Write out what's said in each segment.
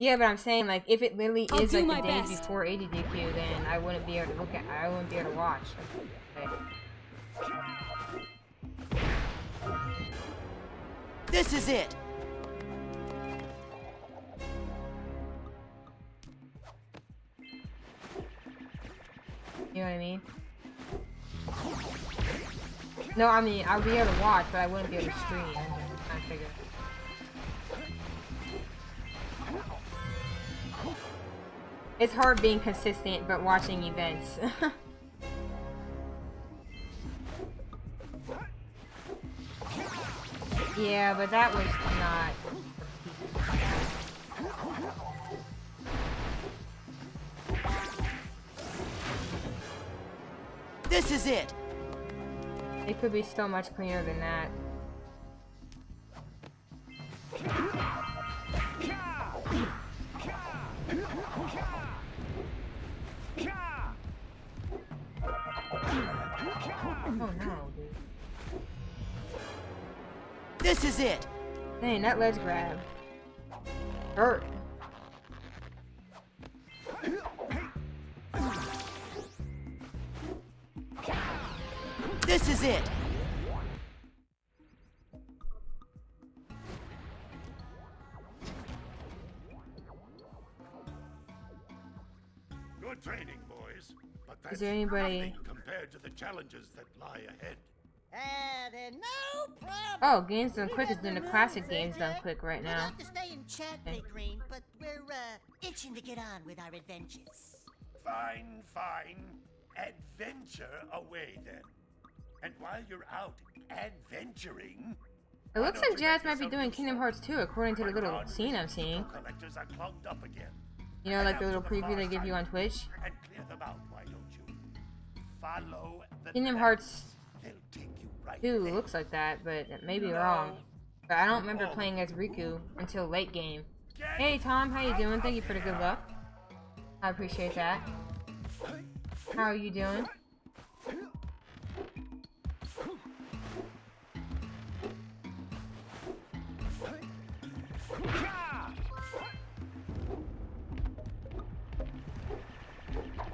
Yeah, but I'm saying, like, if it literally is like the days before ADDQ, then I wouldn't be able to look at. I wouldn't be able to watch. Okay. This is it. You know what I mean? No, I mean, I'll be able to watch, but I wouldn't be able to stream. I'm just trying to figure. It's hard being consistent, but watching events. Yeah, but that was not... This is it. It could be so much cleaner than that. Oh no, dude. This is it. Dang, that ledge grab hurt. This is it. Good training, boys. But that's Is there anybody... nothing compared to the challenges that lie ahead. Then no problem. Oh, Games Done Quick is doing the classic Games Done Quick right now. We'd like to stay and chat, Big Green, but we're itching to get on with our adventures. Fine, fine. Adventure away then. And while you're out adventuring, It looks like Jazz might be doing Kingdom Hearts 2 according to the little scene I'm seeing. collectors are clogged up again. You know, like the little preview they give you on Twitch. And clear them out, why don't you? Follow the Kingdom path. Hearts They'll take you right 2 there. looks like that, but it may be wrong. But I don't remember playing as Riku until late game. Hey Tom, how you doing? Thank you for the good luck. I appreciate that. How are you doing?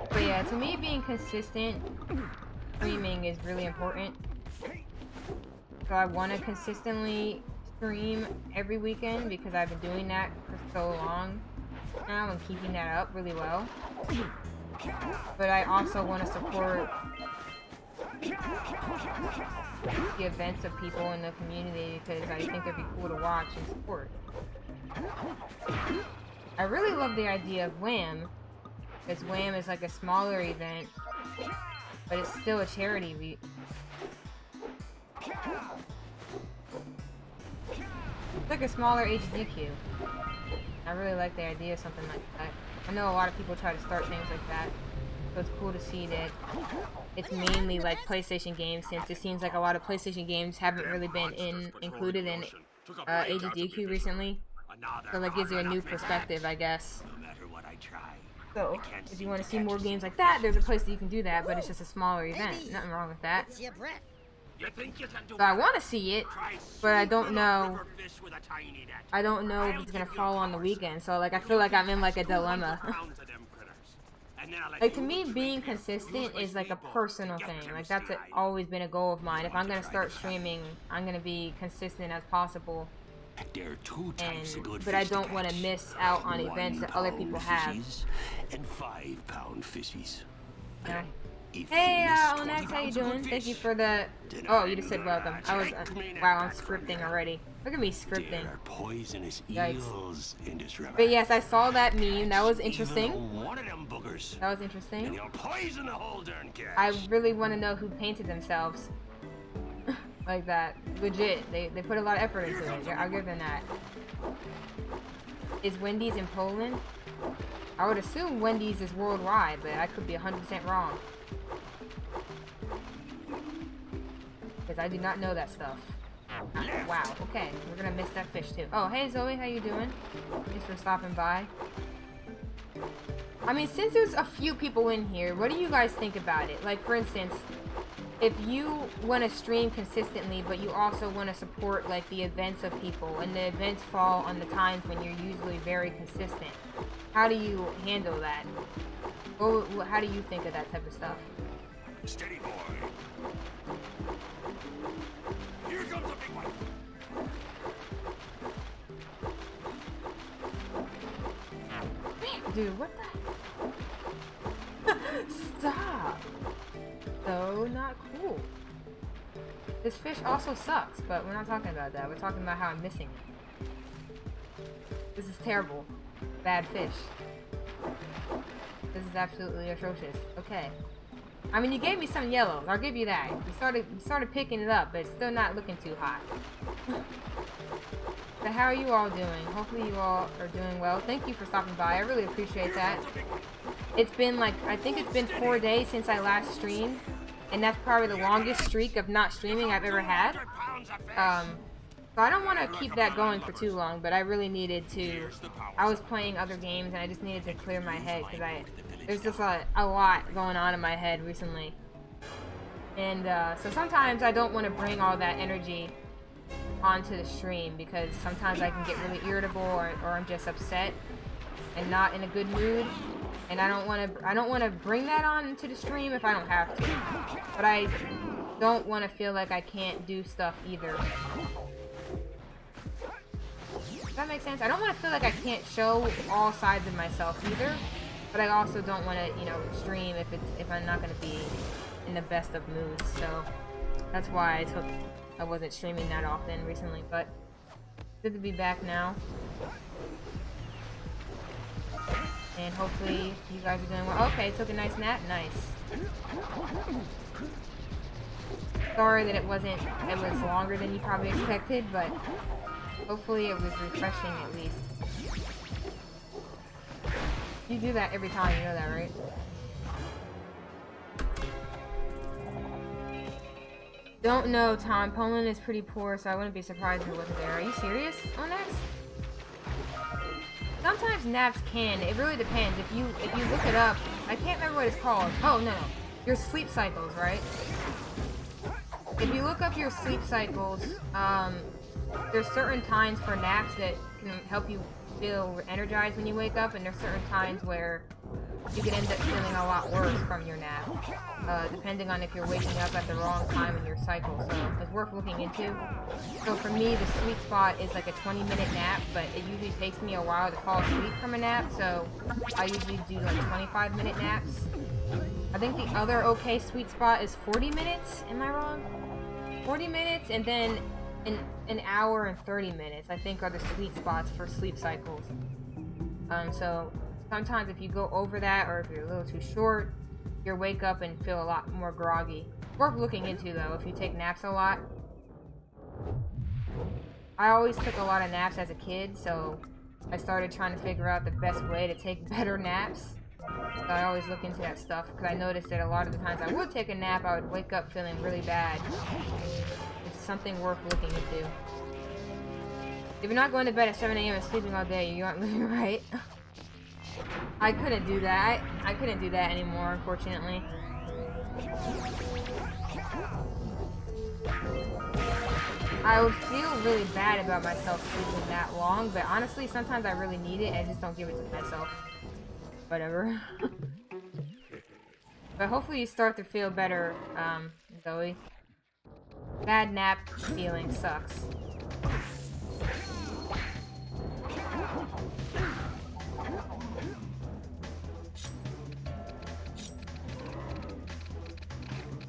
But yeah, to me being consistent streaming is really important. So I want to consistently stream every weekend because I've been doing that for so long now and keeping that up really well. But I also want to support the events of people in the community because I think they'd be cool to watch and support. I really love the idea of Wham, because Wham is like a smaller event, but it's still a charity. It's like a smaller HDQ. I really like the idea of something like that. I know a lot of people try to start things like that, so it's cool to see that it's mainly like PlayStation games, since it seems like a lot of PlayStation games haven't really been included in HDQ recently. So that gives you a new perspective, I guess. So, if you want to see more games like that, there's a place that you can do that, but it's just a smaller event. Nothing wrong with that. So I want to see it, but I don't know. I don't know if it's gonna fall on the weekend. So like, I feel like I'm in like a dilemma. Like, to me, being consistent is like a personal thing. Like, that's always been a goal of mine. If I'm gonna start streaming, I'm gonna be consistent as possible. But I don't want to miss out on events that other people have. And 5-pound fishies. Yeah. Hey, Onyx, how you doing? Thank you for the... Oh, you just said welcome. I was... wow, I'm scripting already. Look at me scripting. Yikes. But yes, I saw that meme. That was interesting. That was interesting. I really want to know who painted themselves. Like that. Legit. They put a lot of effort into it. I'll give them that. Is Wendy's in Poland? I would assume Wendy's is worldwide, but I could be 100% wrong. Because I do not know that stuff. Wow, okay. We're gonna miss that fish too. Oh, hey Zoe, how you doing? Thanks for stopping by. I mean, since there's a few people in here, what do you guys think about it? Like, for instance, if you want to stream consistently, but you also want to support like the events of people, and the events fall on the times when you're usually very consistent, how do you handle that? How do you think of that type of stuff? Steady, boy. Here comes a big one. Dude, what the? Stop! So not cool. This fish also sucks, but we're not talking about that. We're talking about how I'm missing it. This is terrible. Bad fish. This is absolutely atrocious. Okay. I mean, you gave me some yellow. I'll give you that. You started picking it up, but it's still not looking too hot. But how are you all doing? Hopefully you all are doing well. Thank you for stopping by. I really appreciate that. It's been like, I think it's been 4 days since I last streamed, and that's probably the longest streak of not streaming I've ever had. So I don't want to keep that going for too long, but I really needed to. I was playing other games, and I just needed to clear my head, because there's just a lot going on in my head recently. And so sometimes I don't want to bring all that energy onto the stream, because sometimes I can get really irritable, or I'm just upset and not in a good mood, and I don't want to bring that on to the stream if I don't have to. But I don't want to feel like I can't do stuff either. Does that make sense? I don't want to feel like I can't show all sides of myself either, but I also don't want to, you know, stream if I'm not going to be in the best of moods. So that's why I wasn't streaming that often recently, but good to be back now. And hopefully you guys are doing well. Okay, took a nice nap. Nice. Sorry that it was longer than you probably expected, but hopefully it was refreshing at least. You do that every time, you know that, right? Don't know, Tom. Poland is pretty poor, so I wouldn't be surprised if it wasn't there. Are you serious on naps? Sometimes naps can. It really depends. If you look it up, I can't remember what it's called. Oh no, your sleep cycles, right? If you look up your sleep cycles, there's certain times for naps that can help you feel energized when you wake up, and there's certain times where you can end up feeling a lot worse from your nap, depending on if you're waking up at the wrong time in your cycle. So it's worth looking into. So for me, the sweet spot is like a 20-minute nap, but it usually takes me a while to fall asleep from a nap, so I usually do like 25-minute naps. I think the other okay sweet spot is 40 minutes. Am I wrong? 40 minutes, and then an hour and 30 minutes, I think, are the sweet spots for sleep cycles. So sometimes if you go over that, or if you're a little too short, you'll wake up and feel a lot more groggy. Worth looking into though, if you take naps a lot. I always took a lot of naps as a kid, so I started trying to figure out the best way to take better naps. So I always look into that stuff, because I noticed that a lot of the times I would take a nap, I would wake up feeling really bad. It's something worth looking into. If you're not going to bed at 7 a.m. and sleeping all day, you aren't living right. I couldn't do that. I couldn't do that anymore, unfortunately. I would feel really bad about myself sleeping that long, but honestly, sometimes I really need it, and I just don't give it to myself. Whatever. But hopefully you start to feel better, Zoe. Bad nap feeling sucks.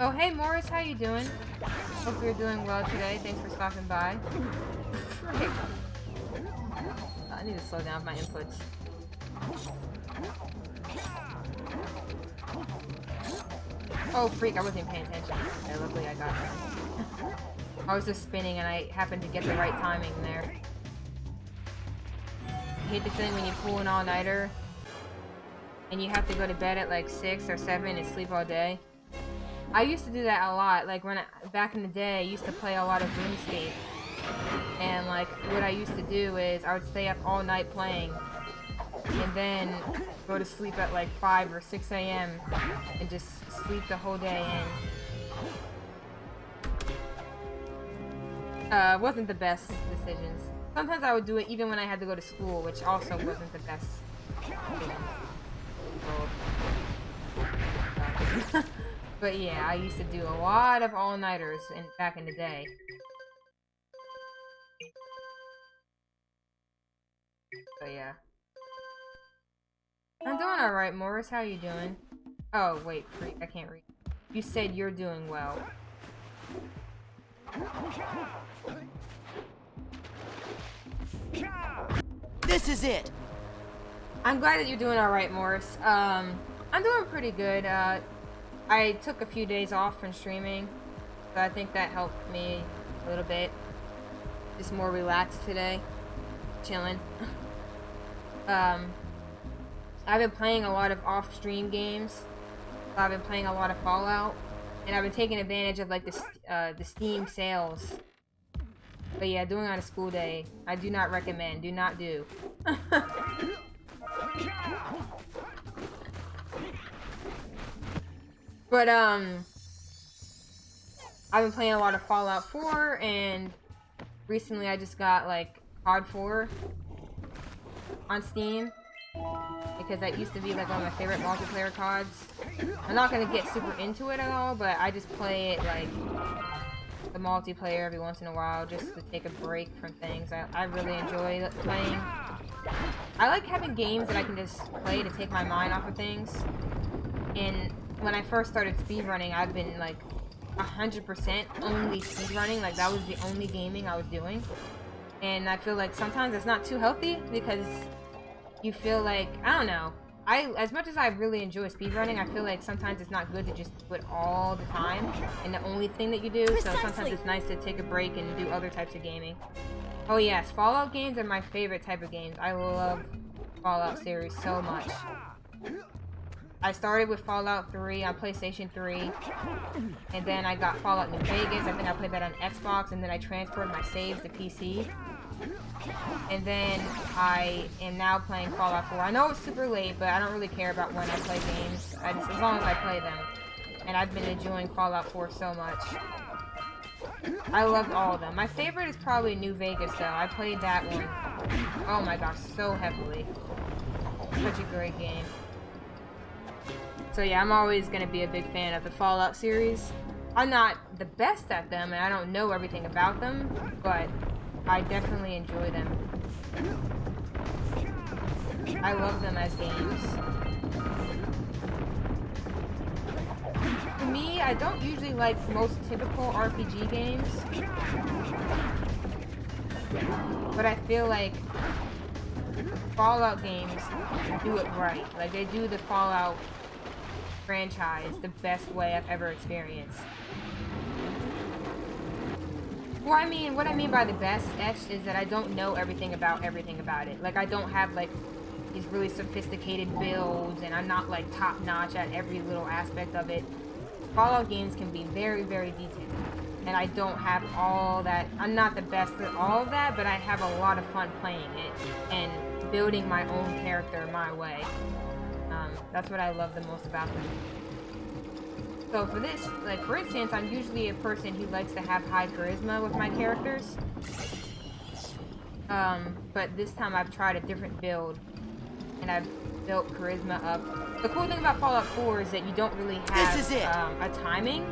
Oh, hey Morris, how you doing? Hope you're doing well today. Thanks for stopping by. I need to slow down my inputs. Oh, freak, I wasn't even paying attention. Okay, luckily I got it. I was just spinning and I happened to get the right timing there. You hate the feeling when you pull an all-nighter and you have to go to bed at like 6 or 7 and sleep all day. I used to do that a lot. Like back in the day, I used to play a lot of RuneScape. And like what I used to do is I would stay up all night playing and then go to sleep at like 5 or 6 a.m. and just sleep the whole day in. Wasn't the best decisions. Sometimes I would do it even when I had to go to school, which also wasn't the best decisions. So, but yeah, I used to do a lot of all-nighters back in the day. So yeah. I'm doing alright, Morris. How you doing? Oh, wait, freak. I can't read. You said you're doing well. This is it. I'm glad that you're doing alright, Morris. I'm doing pretty good. I took a few days off from streaming, so I think that helped me a little bit. Just more relaxed today. Chilling. I've been playing a lot of off-stream games. I've been playing a lot of Fallout, and I've been taking advantage of like the Steam sales. But yeah, doing it on a school day, I do not recommend. Do not do. But I've been playing a lot of Fallout 4, and recently I just got like COD 4 on Steam. Because that used to be like one of my favorite multiplayer CODs. I'm not gonna get super into it at all, but I just play it like the multiplayer every once in a while just to take a break from things. I really enjoy playing. I like having games that I can just play to take my mind off of things. And when I first started speedrunning, I've been like 100% only speedrunning. Like that was the only gaming I was doing. And I feel like sometimes it's not too healthy because you feel like, I don't know, as much as I really enjoy speedrunning, I feel like sometimes it's not good to just do it all the time and the only thing that you do. So sometimes it's nice to take a break and do other types of gaming. Oh yes, Fallout games are my favorite type of games. I love Fallout series so much. I started with Fallout 3 on PlayStation 3, and then I got Fallout New Vegas. I think I played that on Xbox, and then I transferred my saves to PC. And then I am now playing Fallout 4. I know it's super late, but I don't really care about when I play games. As long as I play them. And I've been enjoying Fallout 4 so much. I loved all of them. My favorite is probably New Vegas, though. I played that one. Oh my gosh, so heavily. Such a great game. So yeah, I'm always going to be a big fan of the Fallout series. I'm not the best at them, and I don't know everything about them, but I definitely enjoy them. I love them as games. For me, I don't usually like most typical RPG games. But I feel like Fallout games do it right. Like, they do the Fallout franchise the best way I've ever experienced. Well, I mean, what I mean by the best is that I don't know everything about it. Like, I don't have, like, these really sophisticated builds, and I'm not, like, top-notch at every little aspect of it. Fallout games can be very, very detailed. And I don't have all that. I'm not the best at all of that, but I have a lot of fun playing it and building my own character my way. That's what I love the most about them. So for this, like, for instance, I'm usually a person who likes to have high charisma with my characters. But this time I've tried a different build, and I've built charisma up. The cool thing about Fallout 4 is that you don't really have a timing.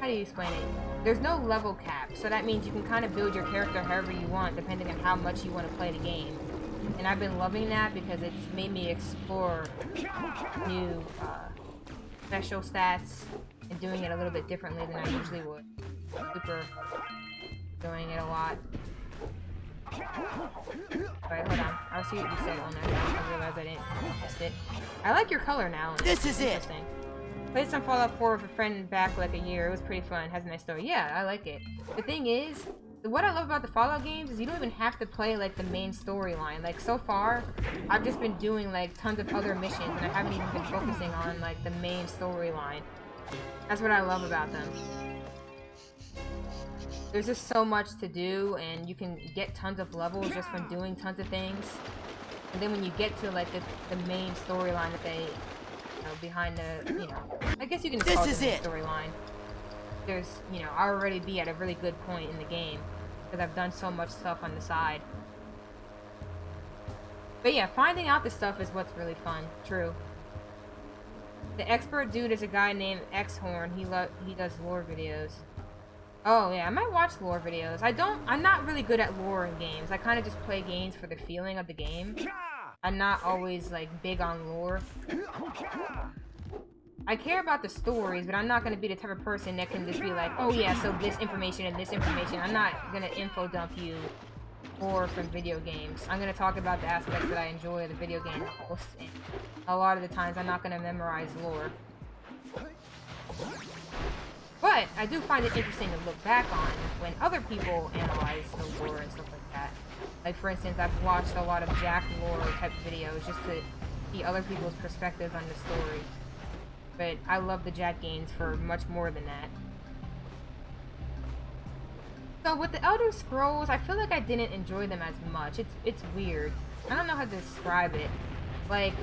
How do you explain it? There's no level cap, so that means you can kind of build your character however you want, depending on how much you want to play the game. And I've been loving that because it's made me explore new special stats and doing it a little bit differently than I usually would. Super doing it a lot. Alright, hold on. I'll see what you said on there. I realized I didn't test it. I like your color now. This is it. Played some Fallout 4 with a friend back like a year. It was pretty fun. Has a nice story. Yeah, I like it. The thing is, what I love about the Fallout games is you don't even have to play like the main storyline. Like, so far, I've just been doing like tons of other missions, and I haven't even been focusing on like the main storyline. That's what I love about them. There's just so much to do, and you can get tons of levels just from doing tons of things. And then when you get to like the main storyline that they, you know, behind the, I guess you can call it the main storyline. There's, I'll already be at a really good point in the game. because I've done so much stuff on the side. But yeah, finding out this stuff is what's really fun. True. The expert dude is a guy named Xhorn. He does lore videos. Oh yeah, I might watch lore videos. I'm not really good at lore in games. I kind of just play games for the feeling of the game. I'm not always like big on lore. I care about the stories, but I'm not going to be the type of person that can just be like, oh yeah, so this information and this information. I'm not going to info dump you lore from video games. I'm going to talk about the aspects that I enjoy of the video game most, and a lot of the times I'm not going to memorize lore. But I do find it interesting to look back on when other people analyze the lore and stuff like that. Like for instance, I've watched a lot of Jak lore type videos just to see other people's perspectives on the story. But I love the Jak games for much more than that. So with the Elder Scrolls, I feel like I didn't enjoy them as much. It's weird. I don't know how to describe it. Like,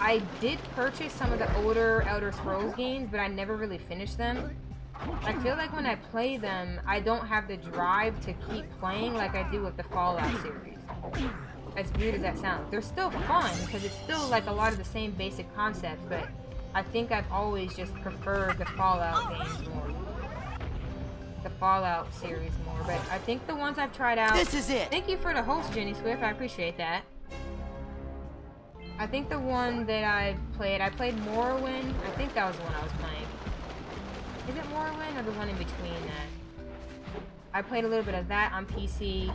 I did purchase some of the older Elder Scrolls games, but I never really finished them. I feel like when I play them, I don't have the drive to keep playing like I do with the Fallout series. As weird as that sounds. They're still fun, because it's still like a lot of the same basic concepts, but I think I've always just preferred the Fallout games more. The Fallout series more, but I think the ones I've tried out... This is it! Thank you for the host, Jenny Swift, I appreciate that. I think the one that I played Morrowind. I think that was the one I was playing. Is it Morrowind or the one in between that? I played a little bit of that on PC,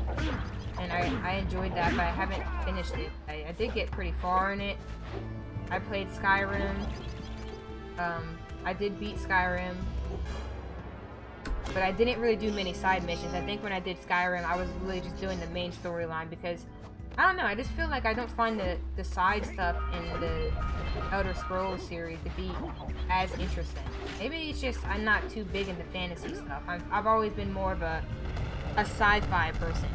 and I enjoyed that, but I haven't finished it. I did get pretty far in it. I played Skyrim. I did beat Skyrim, but I didn't really do many side missions. I think when I did Skyrim, I was really just doing the main storyline because, I don't know, I just feel like I don't find the side stuff in the Elder Scrolls series to be as interesting. Maybe it's just I'm not too big into fantasy stuff. I've always been more of a sci-fi person.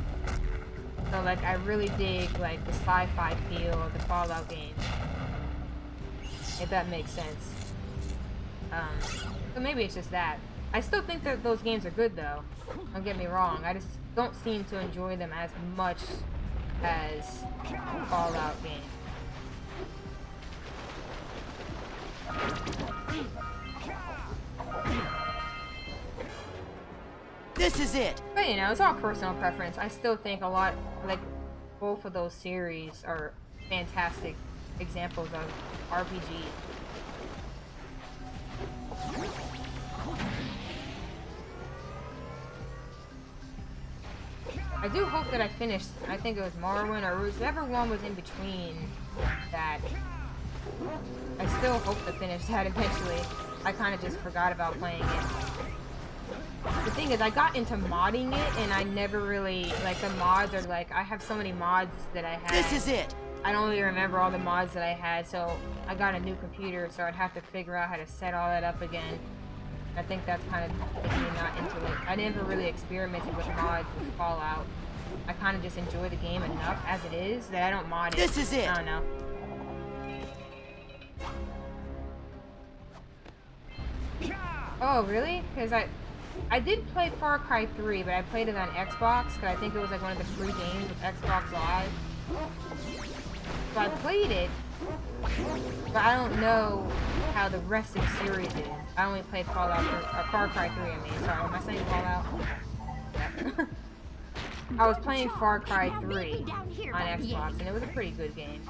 So like I really dig like the sci-fi feel of the Fallout games. If that makes sense. So maybe it's just that. I still think that those games are good though. Don't get me wrong. I just don't seem to enjoy them as much as Fallout games. This is it! But you know, it's all personal preference. I still think a lot, like, both of those series are fantastic examples of RPGs. I do hope that I finished, I think it was Morrowind or whichever one was in between that. I still hope to finish that eventually. I kind of just forgot about playing it. The thing is, I got into modding it and I never really, like the mods are like, I have so many mods that I had. This is it! I don't really remember all the mods that I had, so I got a new computer, so I'd have to figure out how to set all that up again. I think that's kind of making me not into it. I never really experimented with mods with Fallout. I kind of just enjoy the game enough as it is that I don't mod it. This is it! I don't know. Oh, really? Because I did play Far Cry 3, but I played it on Xbox, because I think it was like one of the free games with Xbox Live. So I played it, but I don't know how the rest of the series is. I only played Far Cry 3, I mean. Sorry, am I saying Fallout? Yeah. I was playing Far Cry 3 on Xbox, and it was a pretty good game.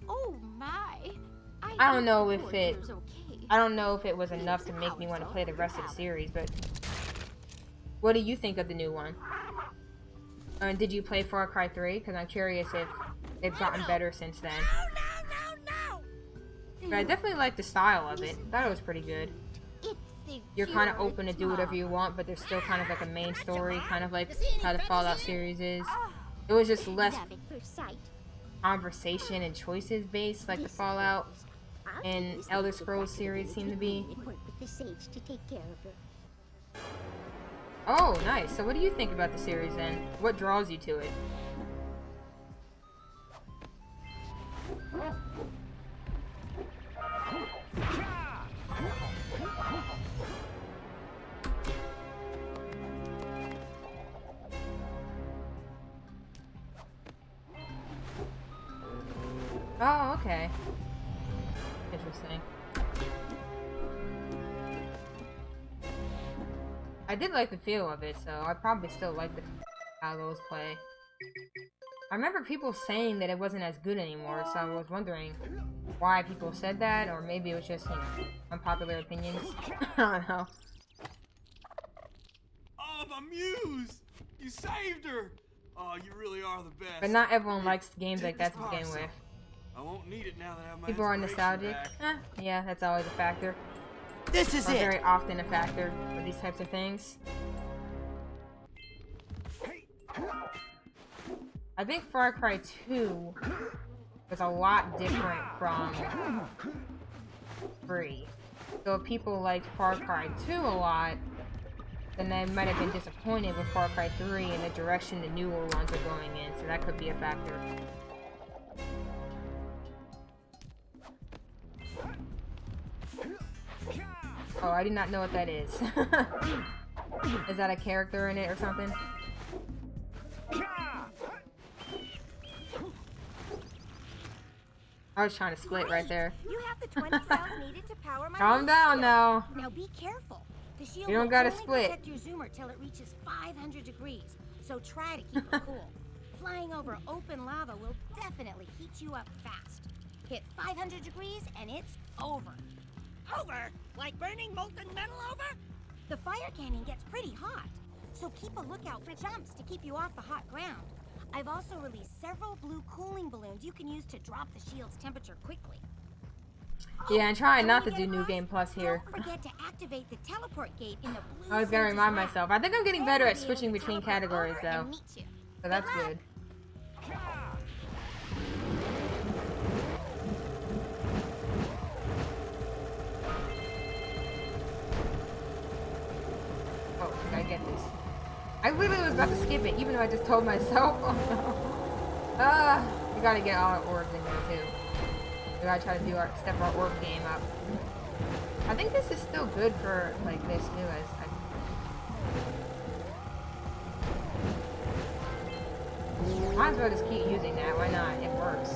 Oh my! I don't know if it was enough to make me want to play the rest of the series, but what do you think of the new one? And did you play Far Cry 3? Because I'm curious if they've gotten better since then. But I definitely like the style of it. Thought it was pretty good. You're kind of open to do whatever you want, but there's still kind of like a main story, kind of like how the Fallout series is. It was just less conversation and choices based, like the Fallout and Elder Scrolls series seem to be. Oh, nice. So what do you think about the series then? What draws you to it? Oh, okay. Interesting. I did like the feel of it, so I probably still like how those play. I remember people saying that it wasn't as good anymore, so I was wondering why people said that, or maybe it was just, you know, unpopular opinions. I don't know. Oh, my muse! You saved her! Oh, you really are the best. But not everyone likes games like that to begin with. I won't need it now that I have my People are inspiration nostalgic. back. Yeah, that's always a factor. This is Or it. very often a factor with these types of things. I think Far Cry 2 was a lot different from 3. So if people liked Far Cry 2 a lot, then they might have been disappointed with Far Cry 3 and the direction the newer ones are going in, so that could be a factor. Oh, I do not know what that is. Is that a character in it or something? I was trying to split right there. You have the 20 cells needed to power my Calm boost down shield. now. Now be careful. The shield You don't will gotta only split. protect your zoomer till it reaches 500 degrees. So try to keep it cool. Flying over open lava will definitely heat you up fast. Hit 500 degrees and it's over. Over? Like burning molten metal over? The fire canyon gets pretty hot, so keep a lookout for jumps to keep you off the hot ground. I've also released several blue cooling balloons you can use to drop the shield's temperature quickly. Yeah, I'm trying not to When do we get New across, Game Plus here. Don't forget to activate the teleport gate in the blue. I was gonna Surge's remind lab. myself. I think I'm getting Then better at we'll be switching able to between teleport categories over and though. meet you. So that's Good luck. good. Oh, I get this. I literally was about to skip it, even though I just told myself. Oh no. We gotta get all our orbs in there too. We gotta try to do step our orb game up. I think this is still good for like this too. Might as well just keep using that. Why not? It works.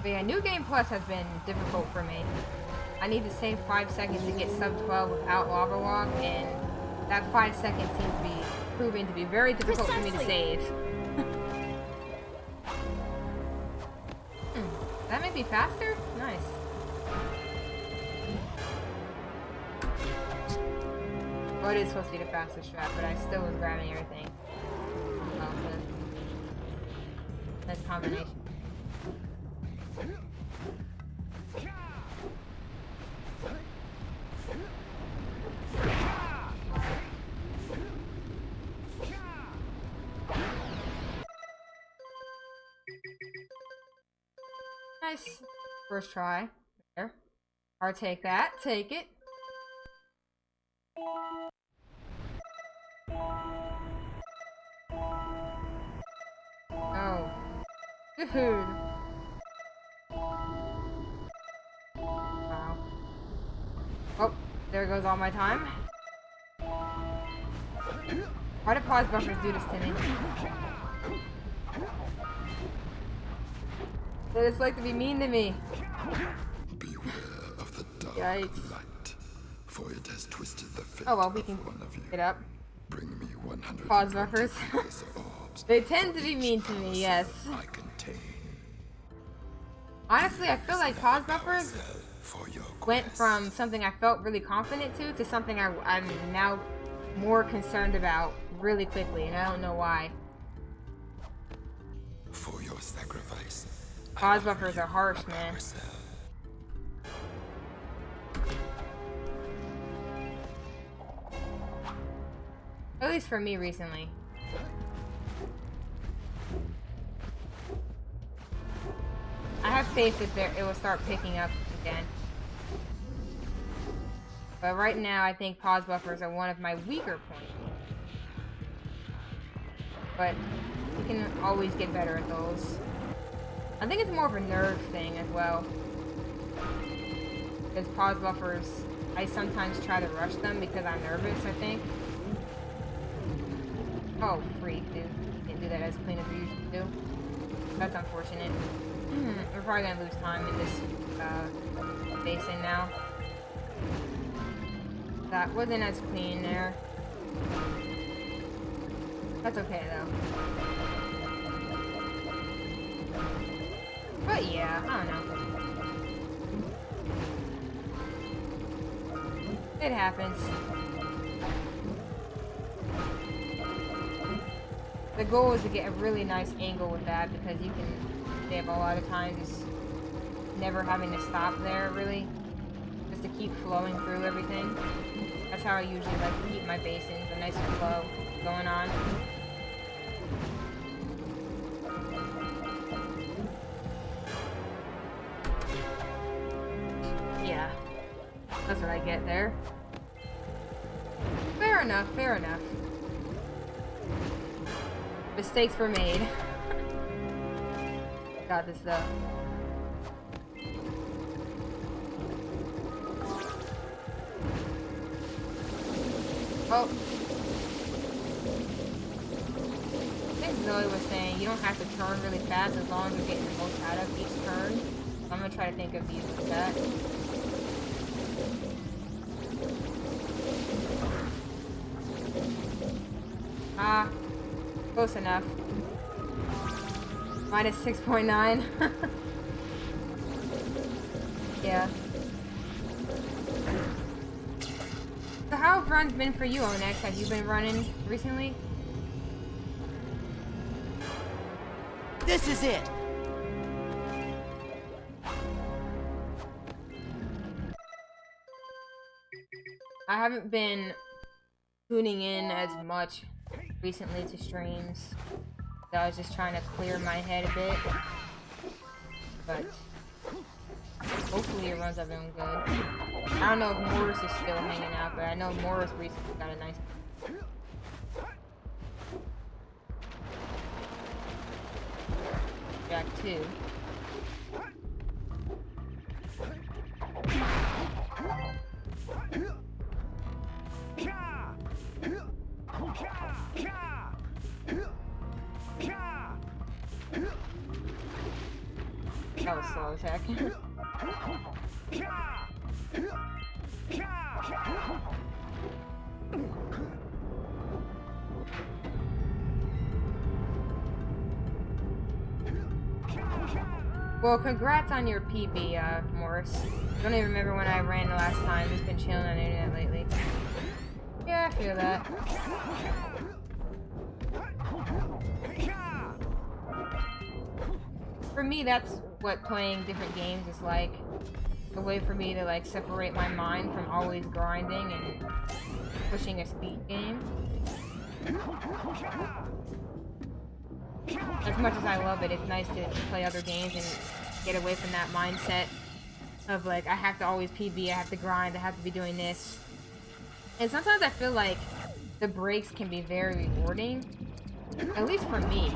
But yeah, New Game Plus has been difficult for me. I need to save 5 seconds to get sub 12 without lava walk, and that 5 seconds seems to be proving to be very difficult for me to save. That may be faster? Nice. Well, it is supposed to be the fastest strat, but I still was grabbing everything. Oh, good. Nice combination. Nice. First try. There. I'll take that. Take it. Oh. Dude. Wow. Oh, there goes all my time. Why do pause buffers do this to me? They just like to be mean to me. Beware of the dark Yikes. light, for it has twisted the fate Oh well, we of can one of you. get up. Bring me 100 Pause buffers. orbs. They tend to be mean to me, yes. I contain. Honestly, I feel like pause buffers For your went quest. from something I felt really confident to something I'm now more concerned about really quickly, and I don't know why. For your sacrifice. Pause buffers are harsh, man. At least for me recently. I have faith that it will start picking up again. But right now, I think pause buffers are one of my weaker points. But you can always get better at those. I think it's more of a nerve thing as well. Because pause buffers I sometimes try to rush them because I'm nervous, I think. Oh, freak, dude. Can't do that as clean as we usually do. That's unfortunate. We're probably gonna lose time in this basin now. That wasn't as clean there. That's okay, though. But yeah, I don't know. It happens. The goal is to get a really nice angle with that because you can save a lot of time just never having to stop there, really. Just to keep flowing through everything. That's how I usually like to keep my basins, a nice flow going on. Yeah, that's what I get there. Fair enough, fair enough. Mistakes were made. Got this though. Oh. I think Zoe was saying you don't have to turn really fast as long as you're getting the most out of each turn. So I'm gonna try to think of these like that. Ah, close enough. Minus 6.9. Yeah. So how have runs been for you, Onyx? Have you been running recently? This is it. I haven't been tuning in as much recently to streams. So I was just trying to clear my head a bit. But hopefully your runs have been good. I don't know if Morris is still hanging out, but I know Morris recently got a nice... Jak 2. That was slow attack. Well, congrats on your PB, Morris. I don't even remember when I ran the last time. Just been chilling on the internet lately. Yeah, I feel that. For me, that's what playing different games is like. A way for me to like separate my mind from always grinding and pushing a speed game. As much as I love it, it's nice to play other games and get away from that mindset of like, I have to always PB, I have to grind, I have to be doing this. And sometimes I feel like the breaks can be very rewarding, at least for me,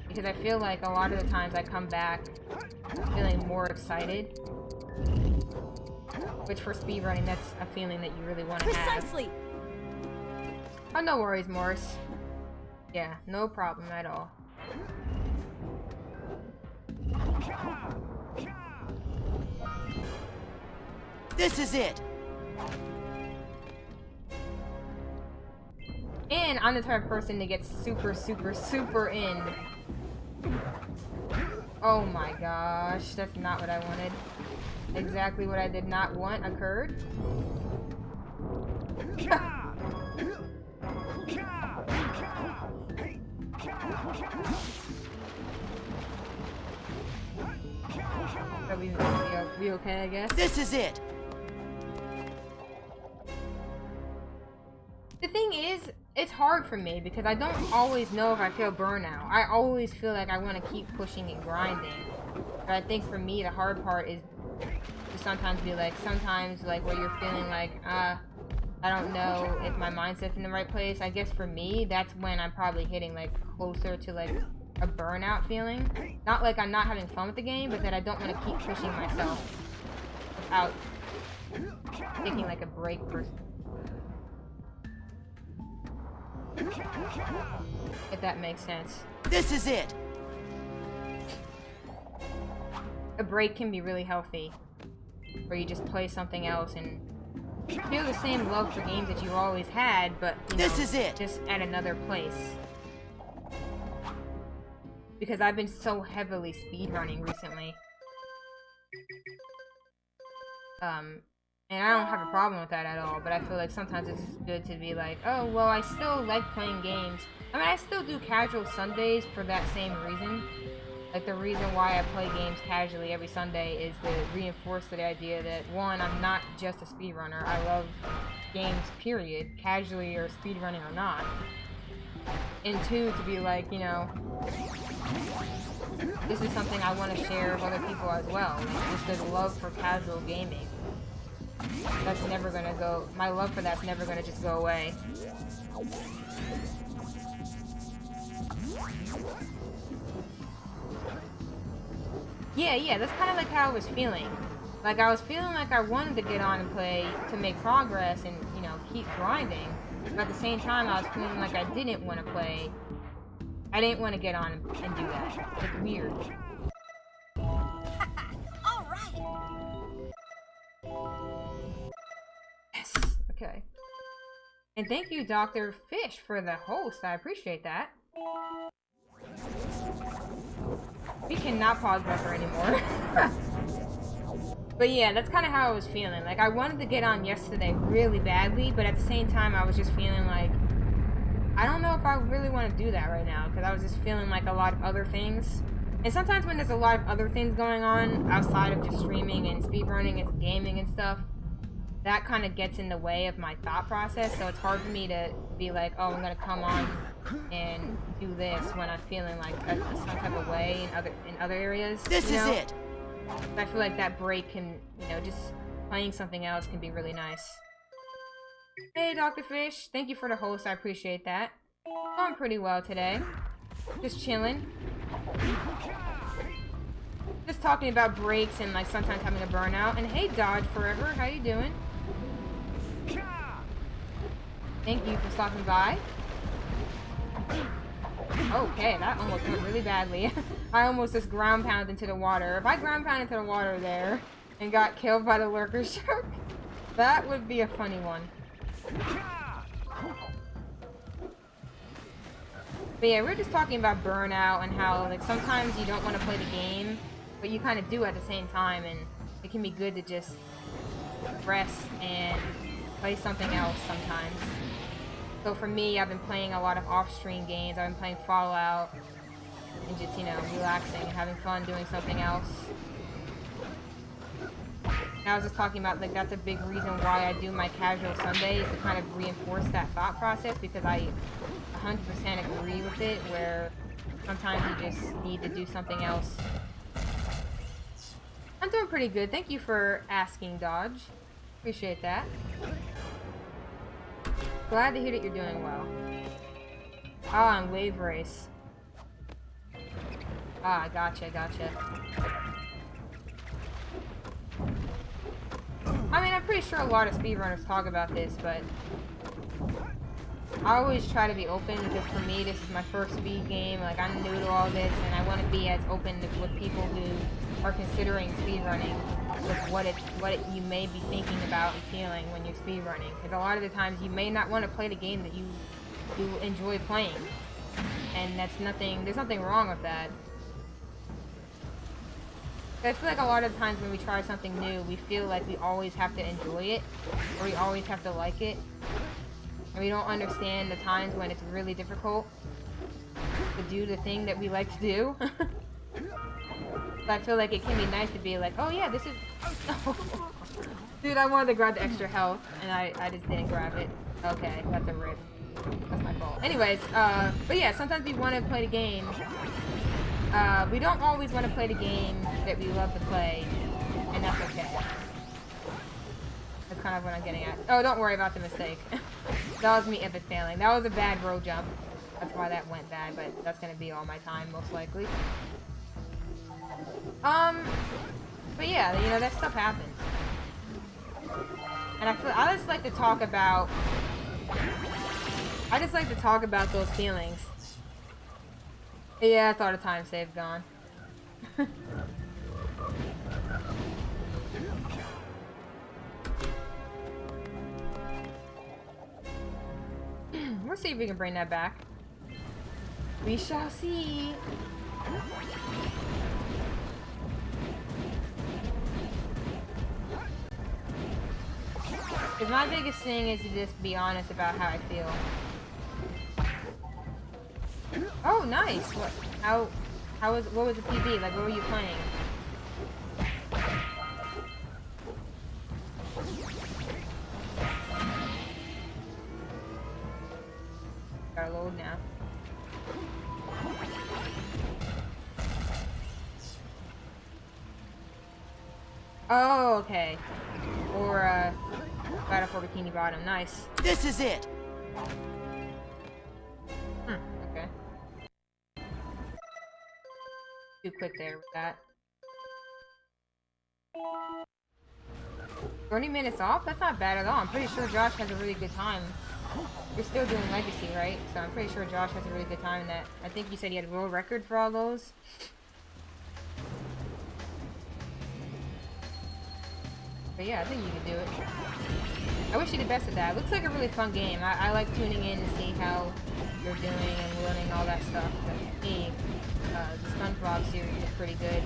because I feel like a lot of the times I come back feeling more excited, which for speedrunning, that's a feeling that you really want to have. Precisely. Oh, no worries, Morris. Yeah, no problem at all. This is it. And I'm the type of person to get super, super, super in. Oh my gosh, that's not what I wanted. Exactly what I did not want occurred. Are we okay, I guess? This is it. The thing is, it's hard for me because I don't always know if I feel burnout. I always feel like I want to keep pushing and grinding. But I think for me, the hard part is to sometimes be like, where you're feeling like, I don't know if my mindset's in the right place. I guess for me, that's when I'm probably hitting like closer to like a burnout feeling. Not like I'm not having fun with the game, but that I don't want to keep pushing myself without taking like a break for. If that makes sense. This is it. A break can be really healthy, where you just play something else and feel the same love for games that you always had, but you know, This is it. just at another place. Because I've been so heavily speedrunning recently. And I don't have a problem with that at all, but I feel like sometimes it's good to be like, oh, well, I still like playing games. I mean, I still do casual Sundays for that same reason. Like, the reason why I play games casually every Sunday is to reinforce the idea that, one, I'm not just a speedrunner. I love games, period, casually or speedrunning or not. And two, to be like, you know, this is something I want to share with other people as well. Like, just the love for casual gaming. That's never gonna go, my love for that's never gonna just go away. Yeah, that's kind of like how I was feeling. Like, I was feeling like I wanted to get on and play to make progress and, you know, keep grinding. But at the same time, I was feeling like I didn't want to play. I didn't want to get on and do that. It's weird. All right. Yes. Okay. And thank you, Dr. Fish, for the host. I appreciate that. We cannot pause buffer anymore. But yeah, that's kind of how I was feeling. Like, I wanted to get on yesterday really badly, but at the same time, I was just feeling like, I don't know if I really want to do that right now, because I was just feeling like a lot of other things. And sometimes when there's a lot of other things going on outside of just streaming and speedrunning and gaming and stuff, that kind of gets in the way of my thought process, so it's hard for me to be like, oh, I'm going to come on and do this when I'm feeling like some type of way in other areas. This is it. I feel like that break can, you know, just playing something else can be really nice. Hey, Dr. Fish. Thank you for the host. I appreciate that. Going pretty well today. Just chilling. Just talking about breaks and, like, sometimes having a burnout. And hey, Dodge Forever. How you doing? Thank you for stopping by. Okay, that almost went really badly. I almost just ground pounded into the water. If I ground pounded into the water there and got killed by the lurker shark, that would be a funny one. But yeah, we're just talking about burnout and how, like, sometimes you don't want to play the game, but you kind of do at the same time, and it can be good to just rest and play something else sometimes. So for me, I've been playing a lot of off-stream games. I've been playing Fallout and just, you know, relaxing and having fun doing something else. And I was just talking about, like, that's a big reason why I do my casual Sundays, to kind of reinforce that thought process, because I 100% agree with it, where sometimes you just need to do something else. I'm doing pretty good. Thank you for asking, Dodge. Appreciate that. Glad to hear that you're doing well. Ah, on Wave Race. Ah, gotcha. I mean, I'm pretty sure a lot of speedrunners talk about this, but I always try to be open, because for me, this is my first speed game. Like, I'm new to all this, and I want to be as open with people who are considering speedrunning with what you may be thinking about and feeling when you're speedrunning. Because a lot of the times, you may not want to play the game that you enjoy playing, and there's nothing wrong with that. I feel like a lot of times when we try something new, we feel like we always have to enjoy it, or we always have to like it. And we don't understand the times when it's really difficult to do the thing that we like to do. So I feel like it can be nice to be like, oh yeah, this is... Dude, I wanted to grab the extra health, and I just didn't grab it. Okay, that's a rip. That's my fault. Anyways, but yeah, sometimes we want to play the game. We don't always want to play the game that we love to play, and that's okay. That's kind of what I'm getting at. Oh, don't worry about the mistake. That was me epic failing. That was a bad road jump. That's why that went bad, but that's gonna be all my time, most likely. But yeah, you know, that stuff happens. And I just like to talk about those feelings. Yeah, that's all the time save gone. We'll see if we can bring that back. We shall see. Because my biggest thing is to just be honest about how I feel. Oh, nice. What was the PB? Like, what were you playing? Gotta load now. Oh, okay. Or, Battle for Bikini Bottom. Nice. This is it. Okay. Too quick there with that. 30 minutes off? That's not bad at all. I'm pretty sure Josh has a really good time. You're still doing Legacy, right? So I'm pretty sure Josh has a really good time in that. I think you said he had a world record for all those. But yeah, I think you can do it. I wish you the best of that. It looks like a really fun game. I like tuning in to see how you're doing and learning all that stuff. But for me, the SpongeBob series is pretty good.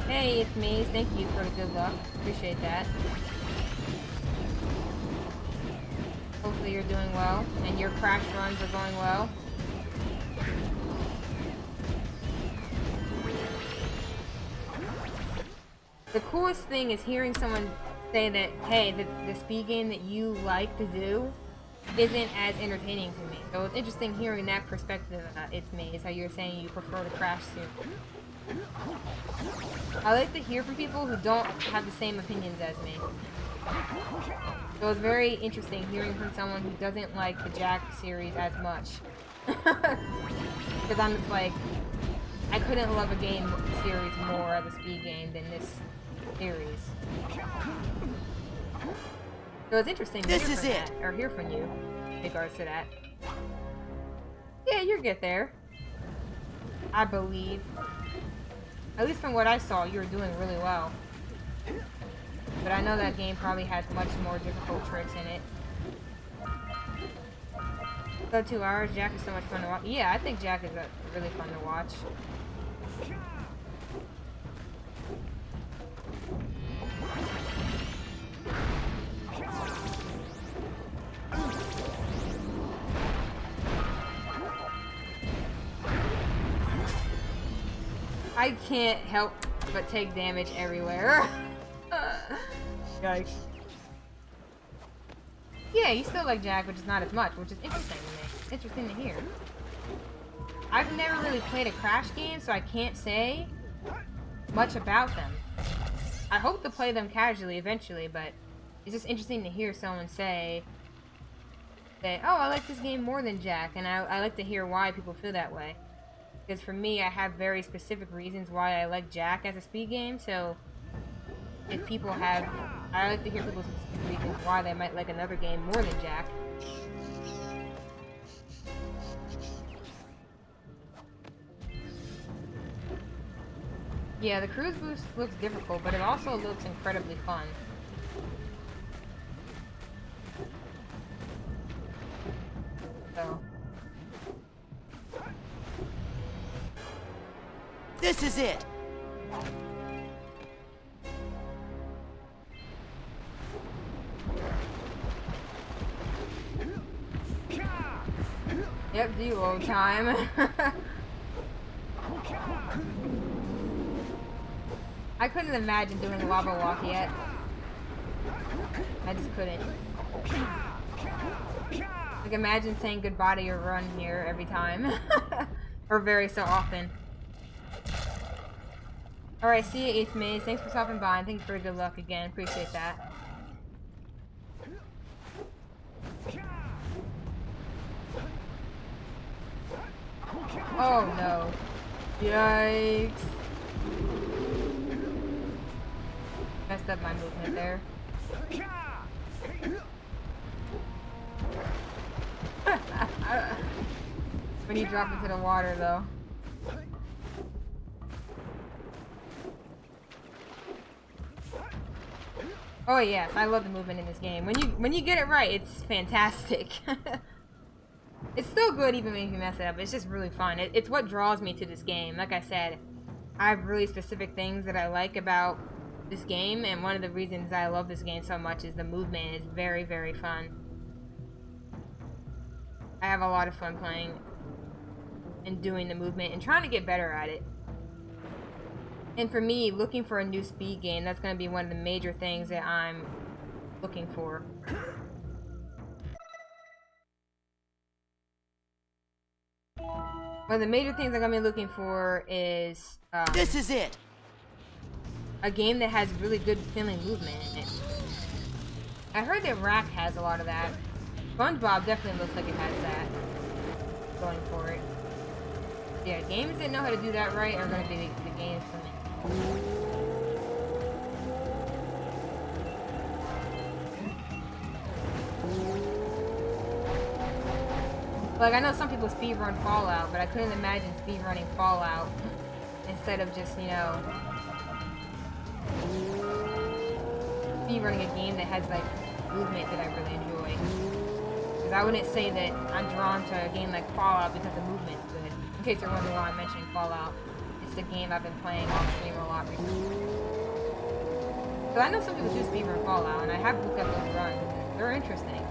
Hey, it's me. Thank you for the good luck. Appreciate that. Hopefully you're doing well and your crash runs are going well. The coolest thing is hearing someone say that, hey, the speed game that you like to do isn't as entertaining to me. So it's interesting hearing that perspective. It's me. Is how you're saying you prefer to crash too. I like to hear from people who don't have the same opinions as me. So it's very interesting hearing from someone who doesn't like the Jak series as much. Because I'm just like, I couldn't love a game series more as a speed game than this series. So it's interesting to hear from you in regards to that. Yeah, you'll get there. I believe. At least from what I saw, you were doing really well. But I know that game probably has much more difficult tricks in it. So 2 hours, Jak is so much fun to watch. Yeah, I think Jak is really fun to watch. I can't help but take damage everywhere. Yikes. Yeah, you still like Jak, but just not as much, which is interesting to me. Interesting to hear. I've never really played a Crash game, so I can't say much about them. I hope to play them casually eventually, but it's just interesting to hear someone say that, oh, I like this game more than Jak, and I like to hear why people feel that way. Because for me, I have very specific reasons why I like Jak as a speed game, so if people have... I like to hear people's specific reasons why they might like another game more than Jak. Yeah, the cruise boost looks difficult, but it also looks incredibly fun. So... This is it. Yep, duo time. I couldn't imagine doing a lava walk yet. I just couldn't. Like, imagine saying goodbye to your run here every time. Or very so often. Alright, see you, 8th Maze. Thanks for stopping by, and thank you for good luck again. Appreciate that. Oh no. Yikes. Messed up my movement there. When you drop into the water, though. Oh yes, I love the movement in this game. When you get it right, it's fantastic. It's still good even if you mess it up. It's just really fun. It's what draws me to this game. Like I said, I have really specific things that I like about this game, and one of the reasons I love this game so much is the movement is very, very fun. I have a lot of fun playing and doing the movement and trying to get better at it. And for me, looking for a new speed game, that's going to be one of the major things that I'm looking for. One of the major things I'm going to be looking for is... This is it. A game that has really good feeling movement in it. I heard that Rack has a lot of that. SpongeBob definitely looks like it has that going for it. Yeah, games that know how to do that right are going to be the games for me. Like, I know some people speedrun Fallout, but I couldn't imagine speedrunning Fallout instead of just, you know, speedrunning a game that has, like, movement that I really enjoy. Because I wouldn't say that I'm drawn to a game like Fallout because the movement's good. In case you're wondering why I'm mentioning Fallout, it's the game I've been playing off stream a lot recently. So I know some people do speedrun Fallout, and I have looked at those runs, and they're interesting.